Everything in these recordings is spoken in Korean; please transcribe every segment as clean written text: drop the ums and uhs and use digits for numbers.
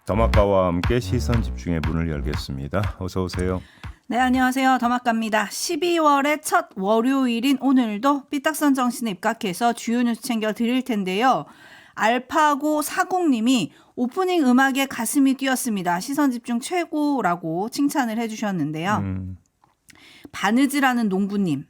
더마카와 함께 시선 집중의 문을 열겠습니다. 어서 오세요. 네, 안녕하세요. 더마카입니다. 12월의 첫 월요일인 오늘도 삐딱선 정신에 입각해서 주요 뉴스 챙겨 드릴 텐데요. 알파고 40님이 오프닝 음악에 가슴이 뛰었습니다. 시선 집중 최고라고 칭찬을 해주셨는데요. 바느질하는 농부님.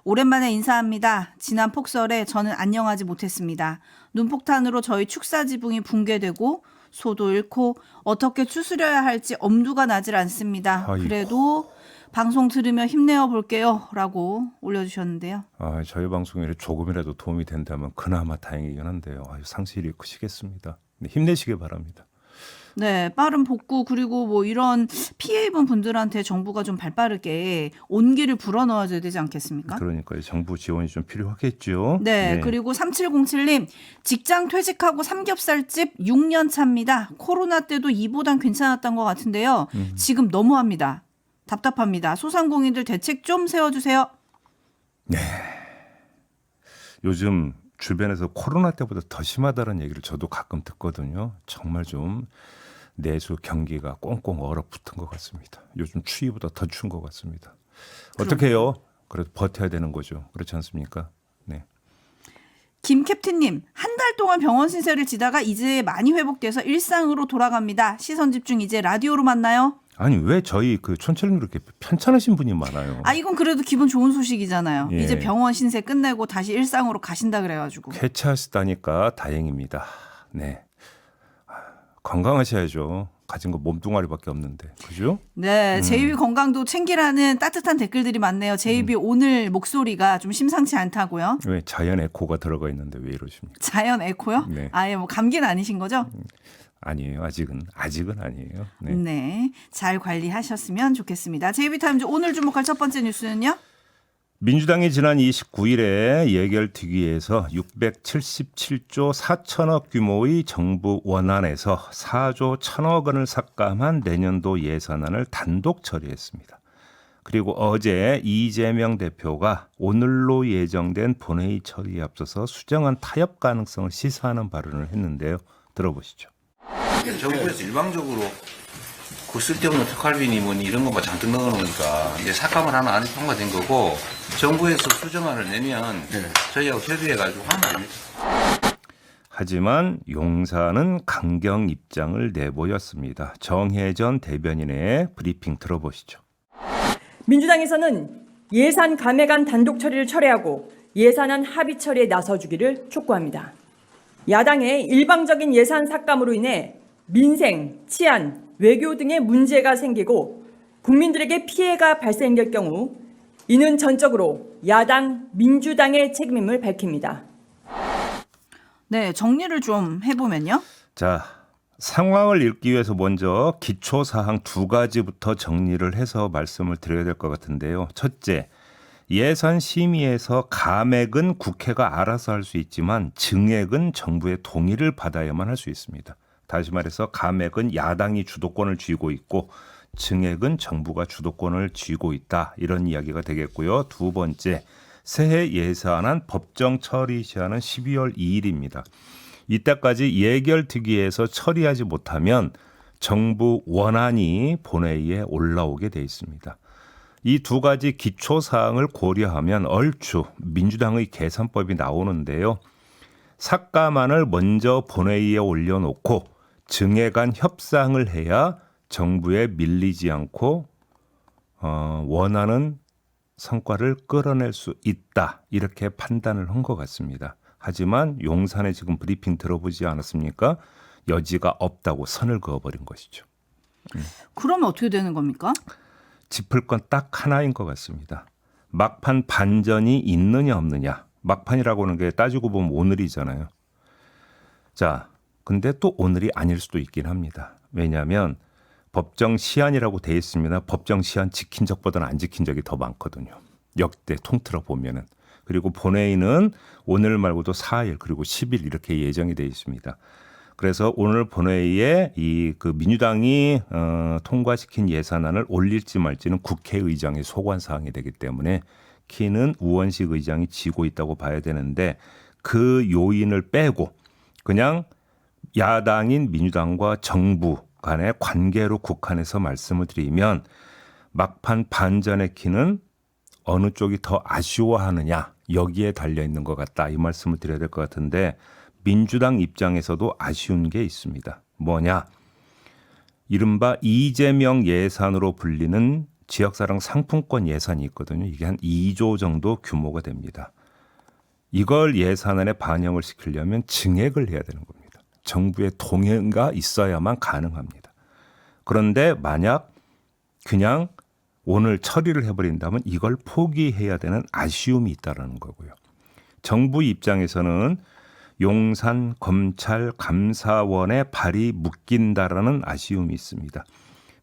오랜만에 인사합니다. 지난 폭설에 저는 안녕하지 못했습니다. 눈폭탄으로 저희 축사 지붕이 붕괴되고 소도 잃고 어떻게 추스려야 할지 엄두가 나질 않습니다. 아이고. 그래도 방송 들으며 힘내어 볼게요. 라고 올려주셨는데요. 저희 방송에 조금이라도 도움이 된다면 그나마 다행이긴 한데요. 상실이 크시겠습니다. 네, 힘내시길 바랍니다. 네, 빠른 복구 그리고 뭐 이런 피해 입은 분들한테 정부가 좀 발빠르게 온기를 불어넣어야 되지 않겠습니까? 그러니까 정부 지원이 좀 필요하겠죠. 네, 그리고 3707님 직장 퇴직하고 삼겹살집 6년 차입니다. 코로나 때도 이보단 괜찮았던 것 같은데요. 지금 너무합니다. 답답합니다. 소상공인들 대책 좀 세워주세요. 요즘 주변에서 코로나 때보다 더 심하다는 얘기를 저도 가끔 듣거든요. 정말 좀 내수 경기가 꽁꽁 얼어붙은 것 같습니다. 요즘 추위보다 더 추운 것 같습니다. 어떻게 해요? 그래도 버텨야 되는 거죠. 그렇지 않습니까? 네. 김 캡틴님 한 달 동안 병원 신세를 지다가 이제 많이 회복돼서 일상으로 돌아갑니다. 시선 집중 이제 라디오로 만나요. 아니 왜 저희 그 촌철님 이렇게 편찮으신 분이 많아요? 이건 그래도 기분 좋은 소식이잖아요. 예. 이제 병원 신세 끝내고 다시 일상으로 가신다 그래가지고. 쾌차하시다니까 다행입니다. 네. 건강하셔야죠. 가진 거 몸뚱아리밖에 없는데. 그죠? 네, 제이비 건강도 챙기라는 따뜻한 댓글들이 많네요. 제이비 오늘 목소리가 좀 심상치 않다고요. 왜 자연 에코가 들어가 있는데 왜 이러십니까? 자연 에코요? 네. 아예 뭐 감기는 아니신 거죠? 아니에요. 아직은 아니에요. 네. 네, 잘 관리하셨으면 좋겠습니다. 제이비 타임즈 오늘 주목할 첫 번째 뉴스는요? 민주당이 지난 29일에 예결특위에서 677조 4천억 규모의 정부 원안에서 4조 1천억 원을 삭감한 내년도 예산안을 단독 처리했습니다. 그리고 어제 이재명 대표가 오늘로 예정된 본회의 처리에 앞서서 수정안 타협 가능성을 시사하는 발언을 했는데요. 들어보시죠. 정부에서 일방적으로 그 쓸데없는 특활비니 뭐니 이런 것만 잔뜩 넣어놓으니까 이제 삭감을 하나 안 통과된 거고 정부에서 수정안을 내면 저희하고 협의해가지고 하면 됩니다. 하지만 용사는 강경 입장을 내보였습니다. 정혜전 대변인의 브리핑 들어보시죠. 민주당에서는 예산 감액안 단독 처리를 철회하고 예산안 합의 처리에 나서주기를 촉구합니다. 야당의 일방적인 예산 삭감으로 인해 민생, 치안, 외교 등의 문제가 생기고 국민들에게 피해가 발생될 경우 이는 전적으로 야당 민주당의 책임임을 밝힙니다. 네, 정리를 좀 해보면요. 자, 상황을 읽기 위해서 먼저 기초사항 두 가지부터 정리를 해서 말씀을 드려야 될 것 같은데요. 첫째, 예산 심의에서 감액은 국회가 알아서 할 수 있지만 증액은 정부의 동의를 받아야만 할 수 있습니다. 다시 말해서 감액은 야당이 주도권을 쥐고 있고 증액은 정부가 주도권을 쥐고 있다. 이런 이야기가 되겠고요. 두 번째, 새해 예산안 법정 처리 시한은 12월 2일입니다. 이때까지 예결특위에서 처리하지 못하면 정부 원안이 본회의에 올라오게 돼 있습니다. 이 두 가지 기초사항을 고려하면 얼추 민주당의 계산법이 나오는데요. 삭감안을 먼저 본회의에 올려놓고 증액안 협상을 해야 정부에 밀리지 않고 원하는 성과를 끌어낼 수 있다. 이렇게 판단을 한 것 같습니다. 하지만 용산에 지금 브리핑 들어보지 않았습니까? 여지가 없다고 선을 그어버린 것이죠. 그러면 어떻게 되는 겁니까? 짚을 건 딱 하나인 것 같습니다. 막판 반전이 있느냐 없느냐. 막판이라고 하는 게 따지고 보면 오늘이잖아요. 자, 근데 또 오늘이 아닐 수도 있긴 합니다. 왜냐하면 법정 시한이라고 돼 있습니다. 법정 시한 지킨 적보다는 안 지킨 적이 더 많거든요. 역대 통틀어 보면은. 그리고 본회의는 오늘 말고도 4일 그리고 10일 이렇게 예정이 돼 있습니다. 그래서 오늘 본회의에 그 민주당이 통과시킨 예산안을 올릴지 말지는 국회의장의 소관 사항이 되기 때문에 키는 우원식 의장이 쥐고 있다고 봐야 되는데 그 요인을 빼고 그냥 야당인 민주당과 정부 간의 관계로 국한해서 말씀을 드리면 막판 반전의 키는 어느 쪽이 더 아쉬워하느냐 여기에 달려 있는 것 같다 이 말씀을 드려야 될 것 같은데 민주당 입장에서도 아쉬운 게 있습니다. 뭐냐? 이른바 이재명 예산으로 불리는 지역사랑 상품권 예산이 있거든요. 이게 한 2조 정도 규모가 됩니다. 이걸 예산안에 반영을 시키려면 증액을 해야 되는 겁니다. 정부의 동의가 있어야만 가능합니다. 그런데 만약 그냥 오늘 처리를 해버린다면 이걸 포기해야 되는 아쉬움이 있다는 거고요. 정부 입장에서는 용산 검찰 감사원의 발이 묶인다라는 아쉬움이 있습니다.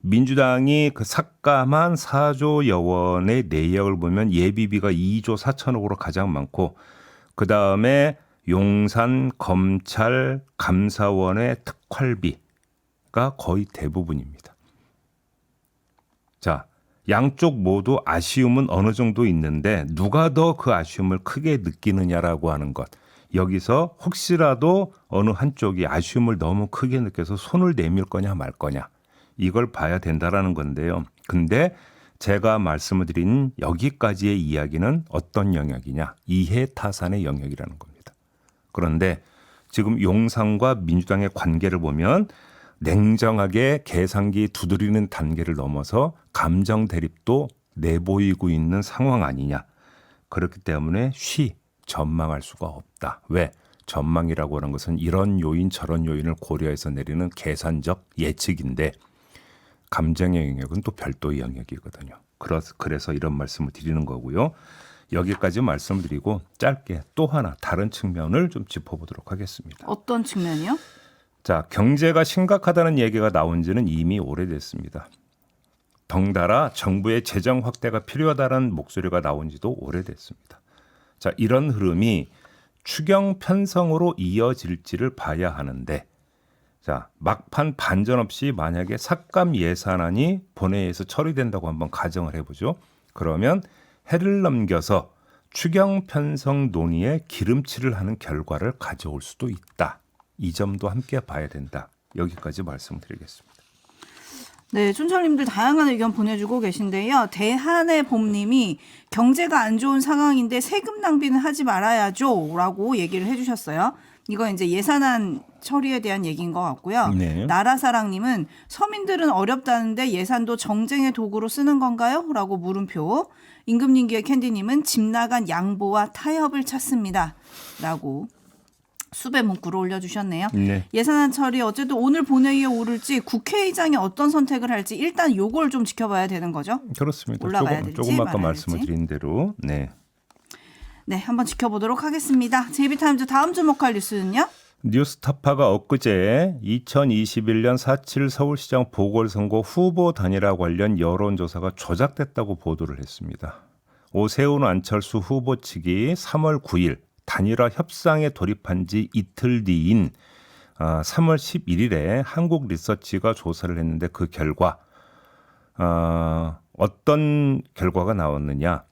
민주당이 그 삭감한 4조여 원의 내역을 보면 예비비가 2조 4천억으로 가장 많고 그다음에 용산 검찰 감사원의 특활비가 거의 대부분입니다. 자, 양쪽 모두 아쉬움은 어느 정도 있는데 누가 더 그 아쉬움을 크게 느끼느냐라고 하는 것. 여기서 혹시라도 어느 한쪽이 아쉬움을 너무 크게 느껴서 손을 내밀 거냐 말 거냐. 이걸 봐야 된다라는 건데요. 근데 제가 말씀을 드린 여기까지의 이야기는 어떤 영역이냐. 이해타산의 영역이라는 겁니다. 그런데 지금 용산과 민주당의 관계를 보면 냉정하게 계산기 두드리는 단계를 넘어서 감정 대립도 내보이고 있는 상황 아니냐. 그렇기 때문에 전망할 수가 없다. 왜? 전망이라고 하는 것은 이런 요인 저런 요인을 고려해서 내리는 계산적 예측인데 감정의 영역은 또 별도의 영역이거든요. 그래서 이런 말씀을 드리는 거고요. 여기까지 말씀을 드리고 짧게 또 하나 다른 측면을 좀 짚어보도록 하겠습니다. 어떤 측면이요? 자, 경제가 심각하다는 얘기가 나온 지는 이미 오래됐습니다. 덩달아 정부의 재정 확대가 필요하다는 목소리가 나온 지도 오래됐습니다. 자, 이런 흐름이 추경 편성으로 이어질지를 봐야 하는데 자, 막판 반전 없이 만약에 삭감 예산안이 본회의에서 처리된다고 한번 가정을 해보죠. 그러면 해를 넘겨서 추경 편성 논의에 기름칠을 하는 결과를 가져올 수도 있다. 이 점도 함께 봐야 된다. 여기까지 말씀드리겠습니다. 네, 촌철님들 다양한 의견 보내주고 계신데요. 대한의 봄님이 경제가 안 좋은 상황인데 세금 낭비는 하지 말아야죠 라고 얘기를 해주셨어요. 이거 이제 예산안 처리에 대한 얘기인 것 같고요. 네. 나라사랑님은 서민들은 어렵다는데 예산도 정쟁의 도구로 쓰는 건가요? 라고 물음표. 임금님기의 캔디님은 집 나간 양보와 타협을 찾습니다. 라고 수배 문구를 올려주셨네요. 네. 예산안 처리 어쨌든 오늘 본회의에 오를지 국회의장이 어떤 선택을 할지 일단 요걸 좀 지켜봐야 되는 거죠. 그렇습니다. 올라가야 될지 조금 아까 말아야 말씀을 될지. 드린 대로 네. 네, 한번 지켜보도록 하겠습니다. JB타임즈 다음 주목할 뉴스는요? 뉴스타파가 엊그제 2021년 4.7 서울시장 보궐선거 후보 단일화 관련 여론조사가 조작됐다고 보도를 했습니다. 오세훈 안철수 후보 측이 3월 9일 단일화 협상에 돌입한 지 이틀 뒤인 3월 11일에 한국리서치가 조사를 했는데 그 결과 어떤 결과가 나왔느냐.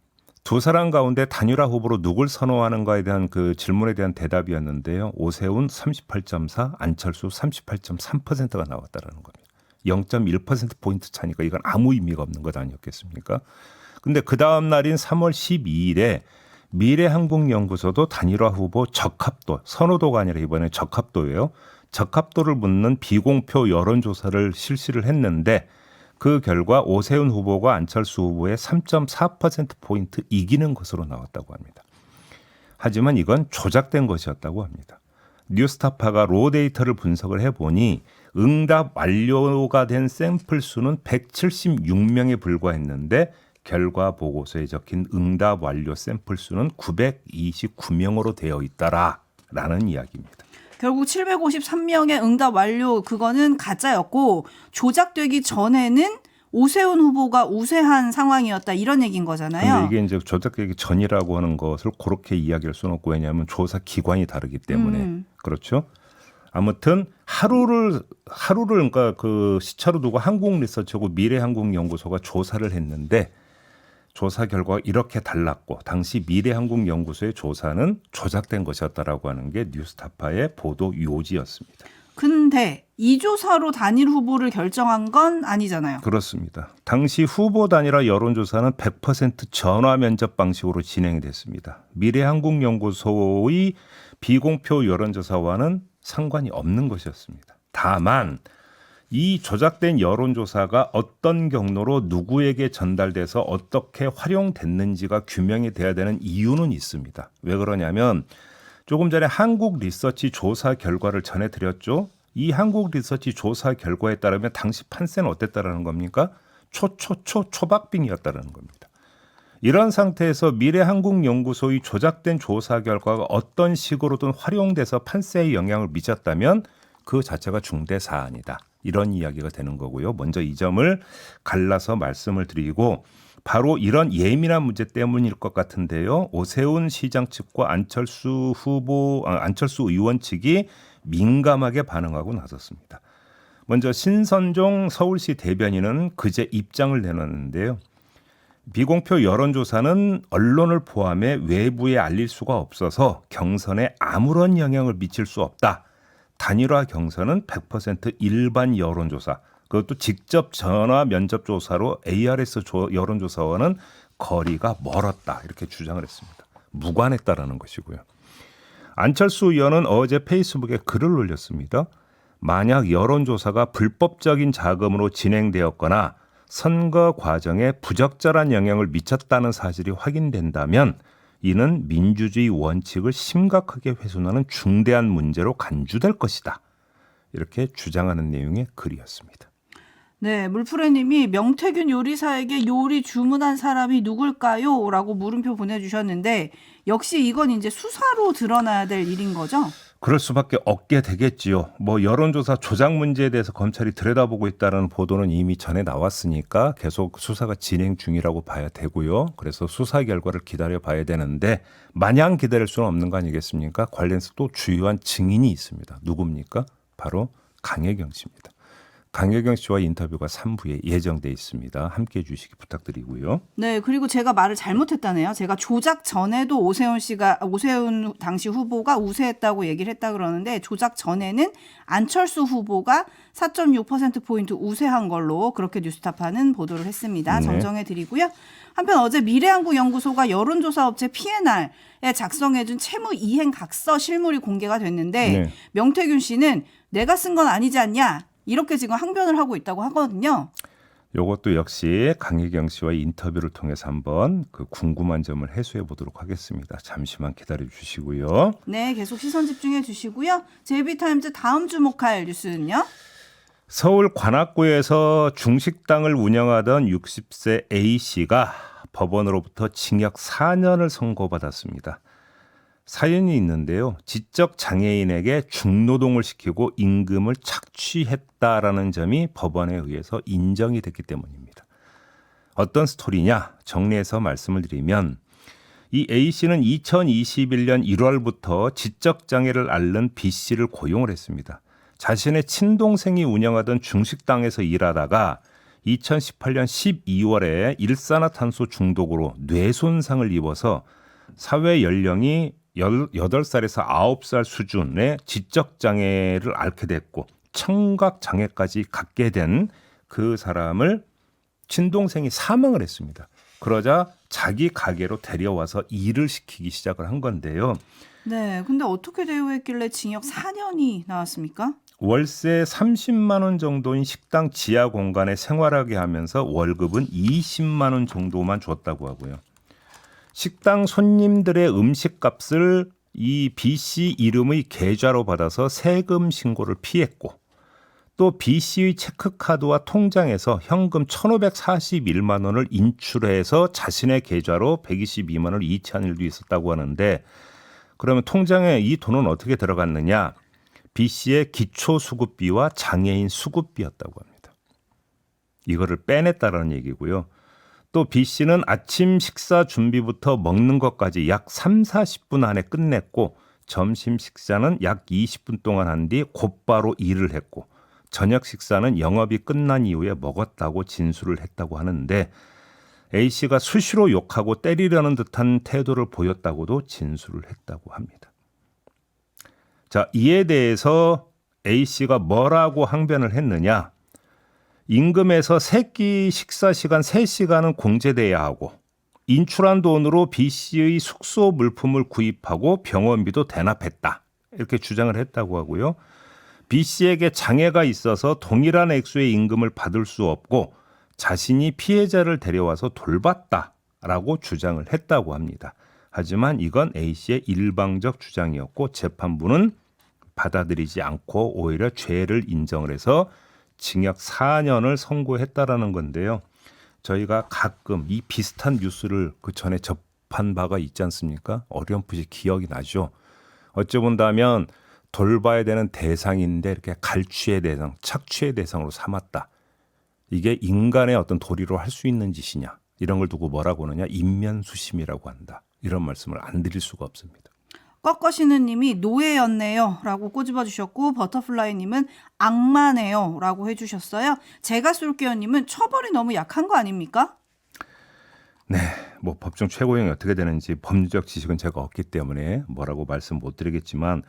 두 사람 가운데 단일화 후보로 누굴 선호하는가에 대한 그 질문에 대한 대답이었는데요. 오세훈 38.4, 안철수 38.3%가 나왔다라는 겁니다. 0.1%포인트 차니까 이건 아무 의미가 없는 것 아니었겠습니까? 근데 그 다음 날인 3월 12일에 미래한국연구소도 단일화 후보 적합도, 선호도가 아니라 이번에 적합도예요. 적합도를 묻는 비공표 여론조사를 실시를 했는데 그 결과 오세훈 후보가 안철수 후보의 3.4%포인트 이기는 것으로 나왔다고 합니다. 하지만 이건 조작된 것이었다고 합니다. 뉴스타파가 로 데이터를 분석을 해보니 응답 완료가 된 샘플 수는 176명에 불과했는데 결과 보고서에 적힌 응답 완료 샘플 수는 929명으로 되어 있다라는 이야기입니다. 결국 753명의 응답 완료 그거는 가짜였고 조작되기 전에는 오세훈 후보가 우세한 상황이었다 이런 얘기인 거잖아요. 근데 이게 이제 조작되기 전이라고 하는 것을 그렇게 이야기할 수는 없고 왜냐하면 조사 기관이 다르기 때문에 그렇죠. 아무튼 하루를 그러니까 그 시차로 두고 한국리서치하고 미래한국연구소가 조사를 했는데 조사 결과가 이렇게 달랐고 당시 미래한국연구소의 조사는 조작된 것이었다라고 하는 게 뉴스타파의 보도 요지였습니다. 근데 이 조사로 단일 후보를 결정한 건 아니잖아요. 그렇습니다. 당시 후보 단일화 여론조사는 100% 전화 면접 방식으로 진행이 됐습니다. 미래한국연구소의 비공표 여론조사와는 상관이 없는 것이었습니다. 다만 이 조작된 여론조사가 어떤 경로로 누구에게 전달돼서 어떻게 활용됐는지가 규명이 돼야 되는 이유는 있습니다. 왜 그러냐면 조금 전에 한국 리서치 조사 결과를 전해드렸죠. 이 한국 리서치 조사 결과에 따르면 당시 판세는 어땠다라는 겁니까? 초박빙이었다는 겁니다. 이런 상태에서 미래한국연구소의 조작된 조사 결과가 어떤 식으로든 활용돼서 판세에 영향을 미쳤다면 그 자체가 중대 사안이다. 이런 이야기가 되는 거고요. 먼저 이 점을 갈라서 말씀을 드리고 바로 이런 예민한 문제 때문일 것 같은데요. 오세훈 시장 측과 안철수 의원 측이 민감하게 반응하고 나섰습니다. 먼저 신선종 서울시 대변인은 그제 입장을 내놨는데요. 비공표 여론조사는 언론을 포함해 외부에 알릴 수가 없어서 경선에 아무런 영향을 미칠 수 없다. 단일화 경선은 100% 일반 여론조사, 그것도 직접 전화 면접 조사로 ARS 여론조사와는 거리가 멀었다. 이렇게 주장을 했습니다. 무관했다라는 것이고요. 안철수 의원은 어제 페이스북에 글을 올렸습니다. 만약 여론조사가 불법적인 자금으로 진행되었거나 선거 과정에 부적절한 영향을 미쳤다는 사실이 확인된다면 이는 민주주의 원칙을 심각하게 훼손하는 중대한 문제로 간주될 것이다. 이렇게 주장하는 내용의 글이었습니다. 네, 물프레님이 명태균 요리사에게 요리 주문한 사람이 누굴까요? 라고 물음표 보내주셨는데 역시 이건 이제 수사로 드러나야 될 일인 거죠? 그럴 수밖에 없게 되겠지요. 뭐 여론조사 조작 문제에 대해서 검찰이 들여다보고 있다는 보도는 이미 전에 나왔으니까 계속 수사가 진행 중이라고 봐야 되고요. 그래서 수사 결과를 기다려 봐야 되는데 마냥 기다릴 수는 없는 거 아니겠습니까? 관련해서 또 주요한 증인이 있습니다. 누굽니까? 바로 강혜경 씨입니다. 강혜경 씨와 인터뷰가 3부에 예정돼 있습니다. 함께해 주시기 부탁드리고요. 네, 그리고 제가 말을 잘못했다네요. 제가 조작 전에도 오세훈 당시 후보가 우세했다고 얘기를 했다 그러는데 조작 전에는 안철수 후보가 4.6%포인트 우세한 걸로 그렇게 뉴스타파는 보도를 했습니다. 네. 정정해 드리고요. 한편 어제 미래한국연구소가 여론조사 업체 P&R에 작성해준 채무 이행 각서 실물이 공개가 됐는데 네. 명태균 씨는 내가 쓴 건 아니지 않냐? 이렇게 지금 항변을 하고 있다고 하거든요. 이것도 역시 강혜경 씨와의 인터뷰를 통해서 한번 그 궁금한 점을 해소해 보도록 하겠습니다. 잠시만 기다려 주시고요. 네, 계속 시선 집중해 주시고요. JB타임즈 다음 주목할 뉴스는요. 서울 관악구에서 중식당을 운영하던 60세 A씨가 법원으로부터 징역 4년을 선고받았습니다. 사연이 있는데요. 지적 장애인에게 중노동을 시키고 임금을 착취했다라는 점이 법원에 의해서 인정이 됐기 때문입니다. 어떤 스토리냐? 정리해서 말씀을 드리면 이 A씨는 2021년 1월부터 지적 장애를 앓는 B씨를 고용을 했습니다. 자신의 친동생이 운영하던 중식당에서 일하다가 2018년 12월에 일산화탄소 중독으로 뇌 손상을 입어서 사회 연령이 18살에서 9살 수준의 지적장애를 앓게 됐고 청각장애까지 갖게 된 그 사람을 친동생이 사망을 했습니다. 그러자 자기 가게로 데려와서 일을 시키기 시작을 한 건데요. 네, 근데 어떻게 대우했길래 징역 4년이 나왔습니까? 월세 30만 원 정도인 식당 지하 공간에 생활하게 하면서 월급은 20만 원 정도만 줬다고 하고요. 식당 손님들의 음식값을 이 B씨 이름의 계좌로 받아서 세금 신고를 피했고 또 B씨의 체크카드와 통장에서 현금 1,541만 원을 인출해서 자신의 계좌로 122만 원을 이체한 일도 있었다고 하는데 그러면 통장에 이 돈은 어떻게 들어갔느냐? B씨의 기초수급비와 장애인 수급비였다고 합니다. 이거를 빼냈다라는 얘기고요. 또 B씨는 아침 식사 준비부터 먹는 것까지 약 30-40분 안에 끝냈고 점심 식사는 약 20분 동안 한 뒤 곧바로 일을 했고 저녁 식사는 영업이 끝난 이후에 먹었다고 진술을 했다고 하는데 A씨가 수시로 욕하고 때리려는 듯한 태도를 보였다고도 진술을 했다고 합니다. 자, 이에 대해서 A씨가 뭐라고 항변을 했느냐. 임금에서 세끼 식사 시간 3시간은 공제돼야 하고 인출한 돈으로 B씨의 숙소 물품을 구입하고 병원비도 대납했다. 이렇게 주장을 했다고 하고요. B씨에게 장애가 있어서 동일한 액수의 임금을 받을 수 없고 자신이 피해자를 데려와서 돌봤다라고 주장을 했다고 합니다. 하지만 이건 A씨의 일방적 주장이었고 재판부는 받아들이지 않고 오히려 죄를 인정을 해서 징역 4년을 선고했다라는 건데요. 저희가 가끔 이 비슷한 뉴스를 그 전에 접한 바가 있지 않습니까? 어렴풋이 기억이 나죠. 어찌 본다면 돌봐야 되는 대상인데 이렇게 갈취의 대상, 착취의 대상으로 삼았다. 이게 인간의 어떤 도리로 할 수 있는 짓이냐. 이런 걸 두고 뭐라고 하느냐. 인면수심이라고 한다. 이런 말씀을 안 드릴 수가 없습니다. 꺾어시는 님이 노예였네요 라고 꼬집어 주셨고 버터플라이 님은 악마네요 라고 해주셨어요. 제가 쏠게요 님은 처벌이 너무 약한 거 아닙니까? 네, 뭐 법정 최고형이 어떻게 되는지 법률적 지식은 제가 없기 때문에 뭐라고 말씀 못 드리겠지만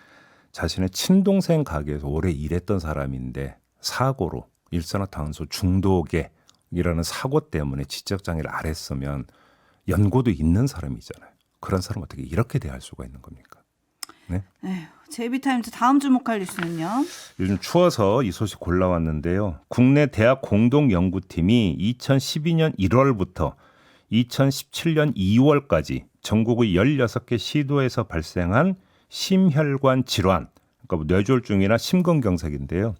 자신의 친동생 가게에서 오래 일했던 사람인데 사고로 일산화탄소 중독이라는 사고 때문에 지적장애를 앓았으면 연고도 있는 사람이잖아요. 그런 사람 어떻게 이렇게 대할 수가 있는 겁니까? 네? 제이비타임즈 다음 주목할 뉴스는요. 요즘 추워서 이 소식 골라왔는데요. 국내 대학 공동연구팀이 2012년 1월부터 2017년 2월까지 전국의 16개 시도에서 발생한 심혈관 질환, 그러니까 뇌졸중이나 심근경색인데요.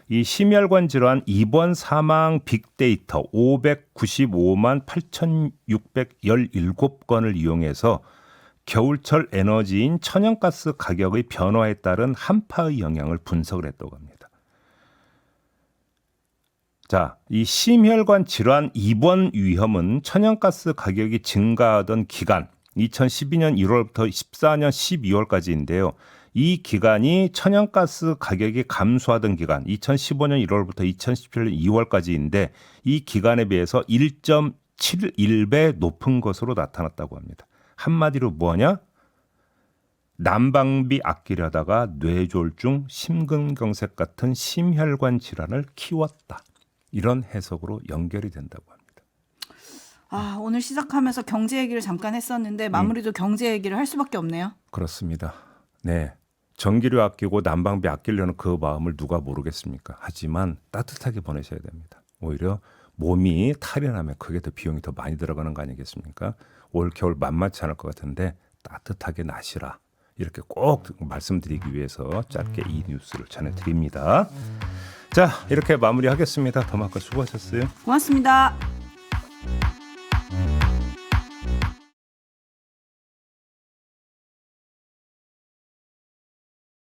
이 심혈관 질환 입원 사망 빅데이터 595만 8,617건을 이용해서 겨울철 에너지인 천연가스 가격의 변화에 따른 한파의 영향을 분석을 했다고 합니다. 자, 이 심혈관 질환 입원 위험은 천연가스 가격이 증가하던 기간 2012년 1월부터 14년 12월까지인데요. 이 기간이 천연가스 가격이 감소하던 기간 2015년 1월부터 2017년 2월까지인데 이 기간에 비해서 1.71배 높은 것으로 나타났다고 합니다. 한마디로 뭐냐? 난방비 아끼려다가 뇌졸중, 심근경색 같은 심혈관 질환을 키웠다. 이런 해석으로 연결이 된다고 합니다. 오늘 시작하면서 경제 얘기를 잠깐 했었는데 마무리도 경제 얘기를 할 수밖에 없네요. 그렇습니다. 네. 전기료 아끼고 난방비 아끼려는 그 마음을 누가 모르겠습니까? 하지만 따뜻하게 보내셔야 됩니다. 오히려 몸이 탈이 나면 그게 더 비용이 더 많이 들어가는 거 아니겠습니까? 올 겨울 만만치 않을 것 같은데 따뜻하게 나시라. 이렇게 꼭 말씀드리기 위해서 짧게 이 뉴스를 전해드립니다. 자, 이렇게 마무리하겠습니다. 더마카 수고하셨어요. 고맙습니다.